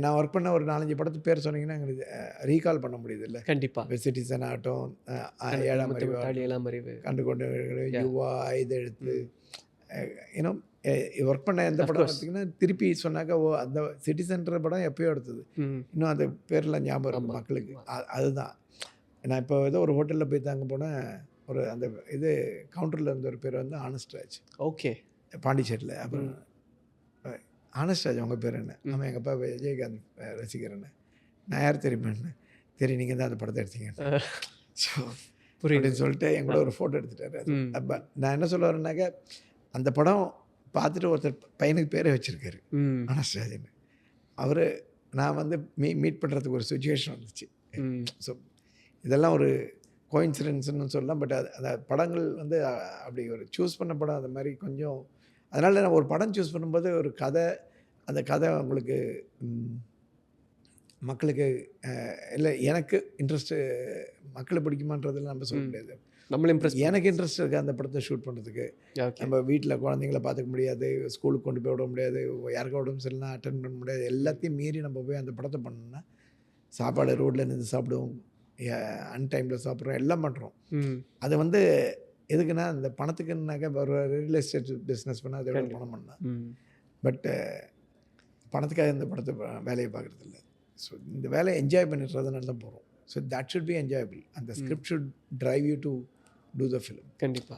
நான் ஒர்க் பண்ண ஒரு 4-5 படத்து பேர் சொன்னீங்கன்னா எங்களுக்கு ரீகால் பண்ண முடியுது இல்லை? கண்டிப்பா. இப்போ சிட்டிசன் ஆகட்டும், கணக்கு ஏழாம் அறிவு முத்தமிட்டால் ஆகட்டும், ஏழாம் அறிவு. கண்டு கொண்டு யா. யுவா, ஐதெழுத்து, ம். யூனோ ஒர்க் பண்ண எந்த படம் அஃப்கோர்ஸ். பார்த்தீங்கன்னா திருப்பி சொன்னாக்கா ஓ அந்த சிட்டிசன்ற படம் எப்பயோ எடுத்தது. ம். இன்னும் அந்த பேர்லாம் ஞாபகம் இருக்குது ஆமா. மக்களுக்கு. அதுதான். நான் இப்போ ஏதோ ஒரு ஹோட்டலில் போய் தங்க போனேன். ஒரு அந்த இது கவுண்டரில் இருந்த ஒரு பேர் வந்து ஆனஸ்ட் ராஜ், ஓகே. பாண்டிச்சேரியில். அப்புறம் ஆனஸ்ட் ராஜ் உங்கள் பேர் என்ன? ம். ஆமாம் எங்கள் அப்பா விஜயகாந்த் ரசிகர்ன்னு. நான் யார் தெரியுமான்னு? சரி நீங்கள் தான் அந்த படத்தை எடுத்தீங்கன்னு. ஸோ புரியுது. அப்படின்னு சொல்லிட்டு என் கூட ஒரு ஃபோட்டோ எடுத்துட்டாரு. ம். அப்போ நான் என்ன சொல்ல வரேன்னாக்கா, அந்த படம் பார்த்துட்டு ஒருத்தர் பையனுக்கு பேரே வச்சுருக்காரு, ம். ஆனஸ்ட் ராஜ்னு. அவர் நான் வந்து மீட் பண்ணுறதுக்கு ஒரு சுச்சுவேஷன் வந்துச்சு. ம். ஸோ இதெல்லாம் ஒரு கோயின்சிடென்ஸ்னு சொல்லலாம். பட் அந்த படங்கள் வந்து அப்படி ஒரு சூஸ் பண்ண படம் அது மாதிரி கொஞ்சம். அதனால் நான் ஒரு படம் சூஸ் பண்ணும்போது ஒரு கதை, அந்த கதை உங்களுக்கு மக்களுக்கு இல்லை எனக்கு இன்ட்ரெஸ்ட்டு மக்களுக்கு பிடிக்குமான்றதெல்லாம் நம்ம சொல்ல முடியாது. நம்மள இம்ப்ரெஸ். எனக்கு இன்ட்ரெஸ்ட் இருக்குது அந்த படத்தை ஷூட் பண்ணுறதுக்கு. ஓகே. நம்ம வீட்டில் குழந்தைங்கள பார்த்துக்க முடியாது, ஸ்கூலுக்கு கொண்டு போய் விட முடியாது, யாருக்கா உடம்பு சரியில்லைனா அட்டென்ட் பண்ண முடியாது. எல்லாத்தையும் மீறி நம்ம போய் அந்த படத்தை பண்ணோம்னா சாப்பாடு ரோட்டில் நின்று சாப்பிடுவோம், அன்டைமில் சாப்பிட்றோம், எல்லாம் பண்ணுறோம். ம். அது வந்து எதுக்குன்னா அந்த பணத்துக்குன்னாக்கா ஒரு ரியல் எஸ்டேட் பிஸ்னஸ் பண்ணால் அதை விட பணம் பண்ணலாம். ம். பட் பணத்துக்காக இந்த படத்தை வேலையை பார்க்குறது இல்லை. ஸோ இந்த வேலையை என்ஜாய் பண்ணிடுறதுனால தான் போகிறோம். So that should be enjoyable. அந்த script should drive you to do the film. கண்டிப்பா.